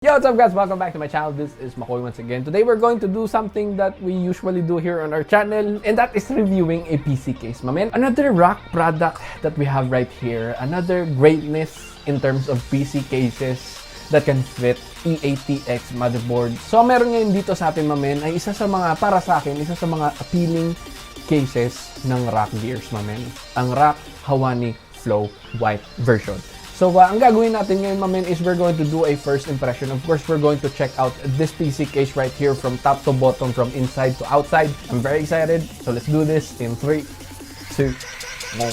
Yo, what's up guys? Welcome back to my channel. This is Makoy once again. Today we're going to do something that we usually do here on our channel, and that is reviewing a PC case, my man. Another Rakk product that we have right here. Another greatness in terms of PC cases that can fit E80X motherboard. So, meron ngayon dito sa atin, my man, ay isa sa mga, para sa akin, isa sa mga appealing cases ng Rakk Gears, my man. Ang Rakk Hawani Flow White version. So, ang gagawin natin ngayon, mamen, is we're going to do a first impression. Of course, we're going to check out this PC case right here from top to bottom, from inside to outside. I'm very excited. So, let's do this in 3, 2, 1.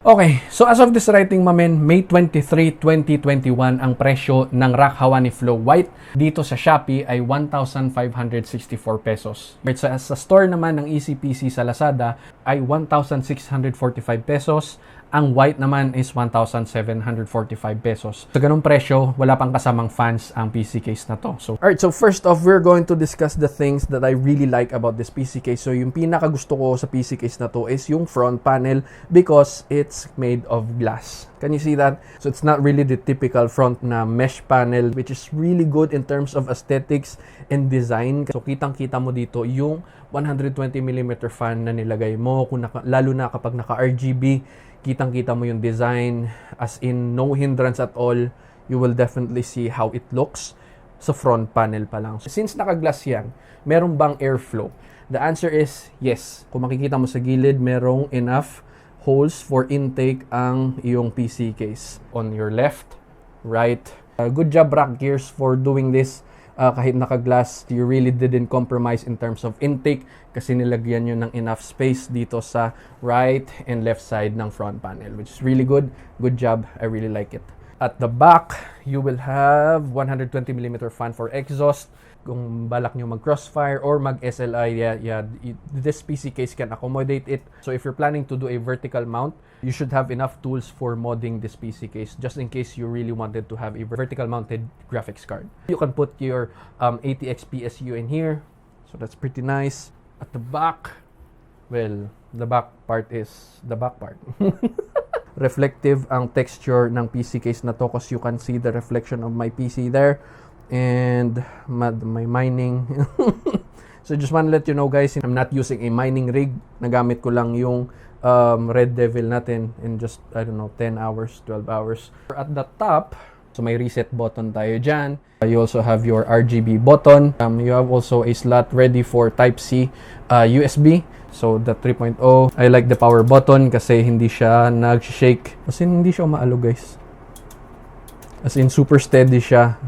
Okay, so as of this writing, mamen, May 23, 2021 ang presyo ng Rakk Hawani Flow White dito sa Shopee ay 1,564 pesos. But sa store naman ng ECPC sa Lazada ay 1,645 pesos. Ang white naman is 1,745 pesos. Sa ganung presyo, wala pang kasamang fans ang PC case na to. So, alright, so first off, we're going to discuss the things that I really like about this PC case. So, yung pinaka gusto ko sa PC case na to is yung front panel because it's made of glass. Can you see that? So, it's not really the typical front na mesh panel, which is really good in terms of aesthetics and design. So, kitang-kita mo dito yung 120mm fan na nilagay mo, lalo na kapag naka-RGB. Kitang-kita mo yung design, as in no hindrance at all. You will definitely see how it looks sa front panel pa lang. Since naka-glass yan, meron bang airflow? The answer is yes. Kung makikita mo sa gilid, merong enough holes for intake ang iyong PC case. On your left, right. Good job Rakk Gears for doing this. Kahit naka-glass, you really didn't compromise in terms of intake kasi nilagyan nyo ng enough space dito sa right and left side ng front panel, which is really good. Good job. I really like it. At the back, you will have 120mm fan for exhaust. Kung balak nyo mag-crossfire or mag-SLI, this PC case can accommodate it. So if you're planning to do a vertical mount, you should have enough tools for modding this PC case, just in case you really wanted to have a vertical mounted graphics card. You can put your ATX PSU in here, so that's pretty nice. At the back, well, the back part is the back part. Reflective ang texture ng PC case na to because you can see the reflection of my PC there. And my mining. So just want to let you know guys, I'm not using a mining rig. Nagamit ko lang yung Red Devil natin in just, I don't know, 10 hours, 12 hours. At the top, so may reset button tayo dyan. You also have your RGB button. You have also a slot ready for Type-C USB. So the 3.0. I like the power button kasi hindi siya nag-shake. Kasi hindi siya umaalo guys. As in, super steady siya.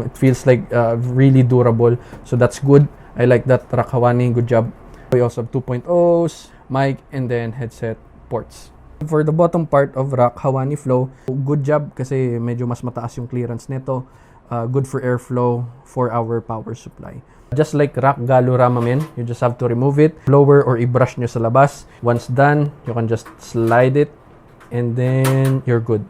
It feels like really durable. So that's good. I like that, Rakk Hawani. Good job. We also have 2.0s, mic, and then headset ports. For the bottom part of Rakk Hawani Flow, good job kasi medyo mas mataas yung clearance nito. Good for airflow for our power supply. Just like Rakk Galura, mamen, you just have to remove it, blower or i-brush nyo sa labas. Once done, you can just slide it, and then you're good.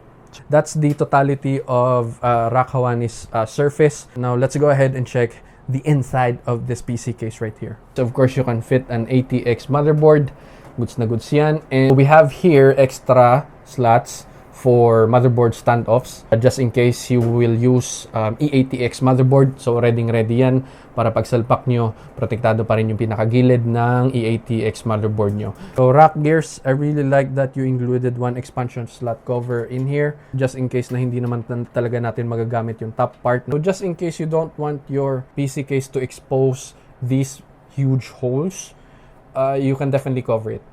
That's the totality of Rakk Hawani's surface. Now, let's go ahead and check the inside of this PC case right here. So, of course, you can fit an ATX motherboard. Goods na goods yan. And we have here extra slots for motherboard standoffs. Just in case you will use E80X motherboard. So, ready yan para pag salpak nyo, protektado pa rin yung pinakagilid ng E80X motherboard nyo. So, Rakk Gears, I really like that you included one expansion slot cover in here. Just in case na hindi naman talaga natin magagamit yung top part. So, just in case you don't want your PC case to expose these huge holes, you can definitely cover it.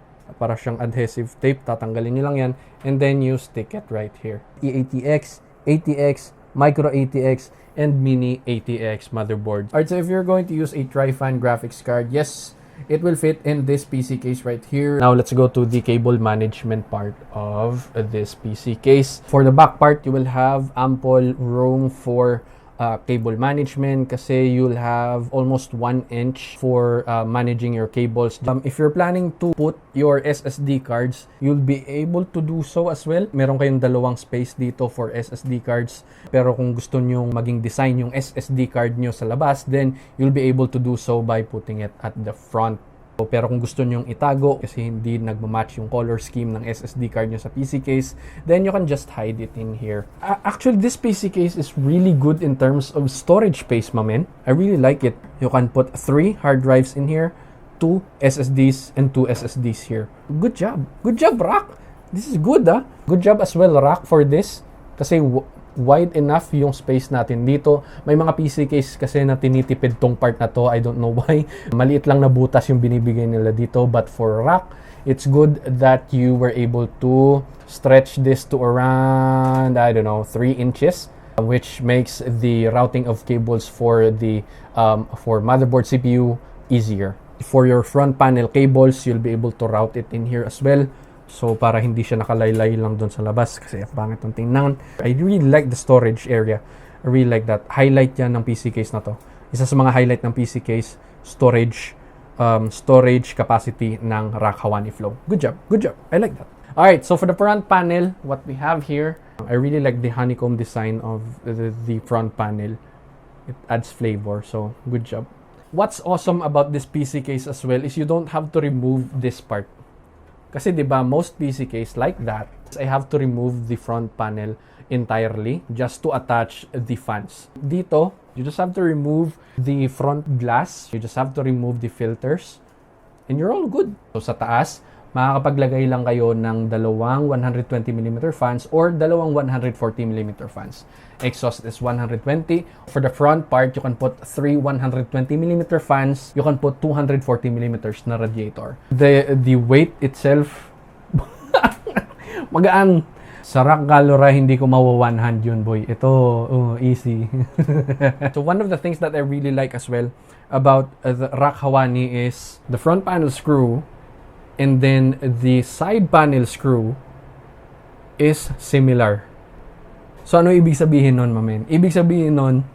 Para siyang adhesive tape, tatanggalin nyo lang yan, and then you stick it right here. E80X, ATX, Micro ATX, and Mini ATX motherboard. Alright, so if you're going to use a tri-fan graphics card, yes, it will fit in this PC case right here. Now, let's go to the cable management part of this PC case. For the back part, you will have ample room for cable management kasi you'll have almost 1 inch for managing your cables. If you're planning to put your SSD cards, you'll be able to do so as well. Meron kayong dalawang space dito for SSD cards. Pero kung gusto nyong maging design yung SSD card nyo sa labas, then you'll be able to do so by putting it at the front. Pero kung gusto nyong itago kasi hindi nagmamatch yung color scheme ng SSD card nyo sa PC case, then you can just hide it in here. Actually, this PC case is really good in terms of storage space, man. I really like it. You can put 3 hard drives in here, 2 SSDs, and 2 SSDs here. Good job. Good job, Rakk. This is good, ah. Good job as well, Rakk, for this. Kasi wide enough yung space natin dito. May mga PC case kasi na tinitipid tong part na to. I don't know why. Maliit lang na butas yung binibigay nila dito. But for Rakk, it's good that you were able to stretch this to around, I don't know, 3 inches. Which makes the routing of cables for the for motherboard CPU easier. For your front panel cables, you'll be able to route it in here as well. So, para hindi siya nakalaylay lang doon sa labas kasi pangit ang tingnan. I really like the storage area. I really like that. Highlight yan ng PC case na to. Isa sa mga highlight ng PC case, storage capacity ng Rakk Hawani Flow. Good job. Good job. I like that. Alright, so for the front panel, what we have here, I really like the honeycomb design of the front panel. It adds flavor. So, good job. What's awesome about this PC case as well is you don't have to remove this part. Kasi 'di ba most PC case like that, I have to remove the front panel entirely just to attach the fans. Dito, you just have to remove the front glass, you just have to remove the filters, and you're all good. So sa taas, makakapaglagay lang kayo ng dalawang 120mm fans or dalawang 140mm fans. Exhaust is 120. For the front part, you can put 3 120mm fans. You can put 240mm na radiator. The weight itself, magaan. Sa Rakk Galora, hindi ko mawa-one hand yun, boy. Ito, easy. So one of the things that I really like as well about the Rakk Hawani is the front panel screw and then the side panel screw is similar. So, ano ibig sabihin nun, mamen? Ibig sabihin nun,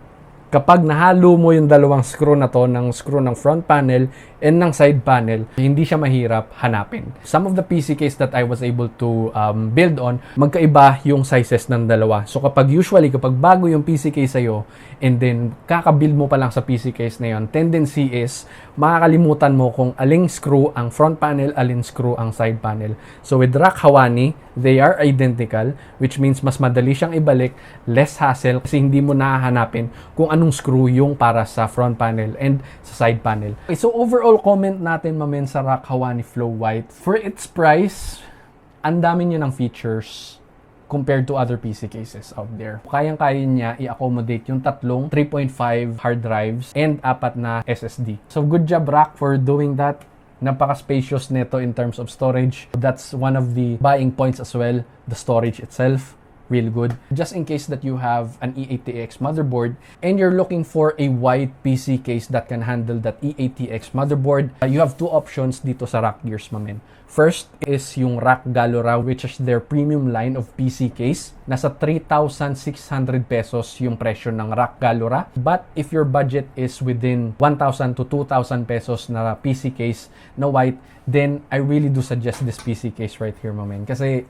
kapag nahalo mo yung dalawang screw na to, ng screw ng front panel and ng side panel, hindi siya mahirap hanapin. Some of the PC case that I was able to build on, magkaiba yung sizes ng dalawa. So, kapag bago yung PC case sa'yo, and then kakabuild mo pa lang sa PC case na yun, tendency is, makakalimutan mo kung aling screw ang front panel, aling screw ang side panel. So, with Rakk Hawani, they are identical, which means mas madali siyang ibalik, less hassle, kasi hindi mo nahahanapin kung anong screw yung para sa front panel and sa side panel. Okay, so overall comment natin, mamen, sa Rakk Hawani Flow White. For its price, ang dami niya ng features compared to other PC cases out there. Kayang-kaya niya i-accommodate yung tatlong 3.5 hard drives and 4 na SSD. So good job, Rakk, for doing that. Napaka-spacious nito in terms of storage. That's one of the buying points as well. The storage itself, real good. Just in case that you have an E80X motherboard and you're looking for a white PC case that can handle that E80X motherboard, you have 2 options dito sa Rakk Gears, mamen. First is yung Rakk Galora, which is their premium line of PC case. Nasa 3,600 pesos yung presyo ng Rakk Galora. But if your budget is within 1,000 to 2,000 pesos na PC case na white, then I really do suggest this PC case right here, mamen. Kasi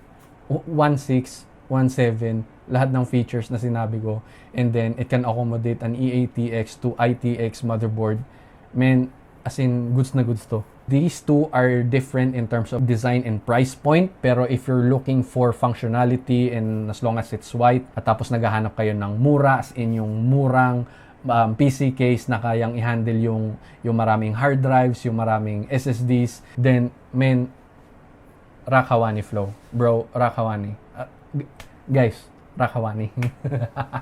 1.6, 1.7, lahat ng features na sinabi ko. And then, it can accommodate an E80X to ITX motherboard. Man, as in, goods na goods to. These two are different in terms of design and price point. Pero if you're looking for functionality and as long as it's white, at tapos naghahanap kayo ng mura, as in yung murang PC case na kayang i-handle yung maraming hard drives, yung maraming SSDs, then, man, Rakk Hawani Flow. Bro, Rakk Hawani. Guys, Rakk Hawani.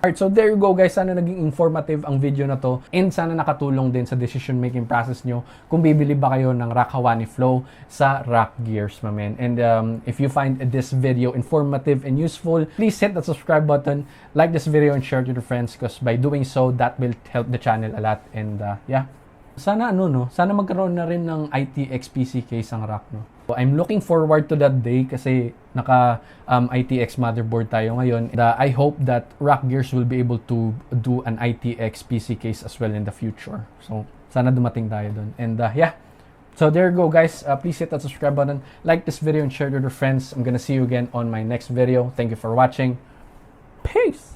Alright, so there you go, guys. Sana naging informative ang video na to and sana nakatulong din sa decision making process nyo kung bibili ba kayo ng Rakk Hawani Flow sa Rakk Gears, mamen. And if you find this video informative and useful, please hit the subscribe button, like this video, and share it to your friends because by doing so, that will help the channel a lot. And yeah, sana sana magkaroon na rin ng ITX PC case ang Rakk, no? So, I'm looking forward to that day kasi naka ITX motherboard tayo ngayon. And, I hope that Rakk Gears will be able to do an ITX PC case as well in the future. So, sana dumating tayo dun. And yeah. So there you go, guys. Please hit that subscribe button, like this video, and share it with your friends. I'm gonna see you again on my next video. Thank you for watching. Peace!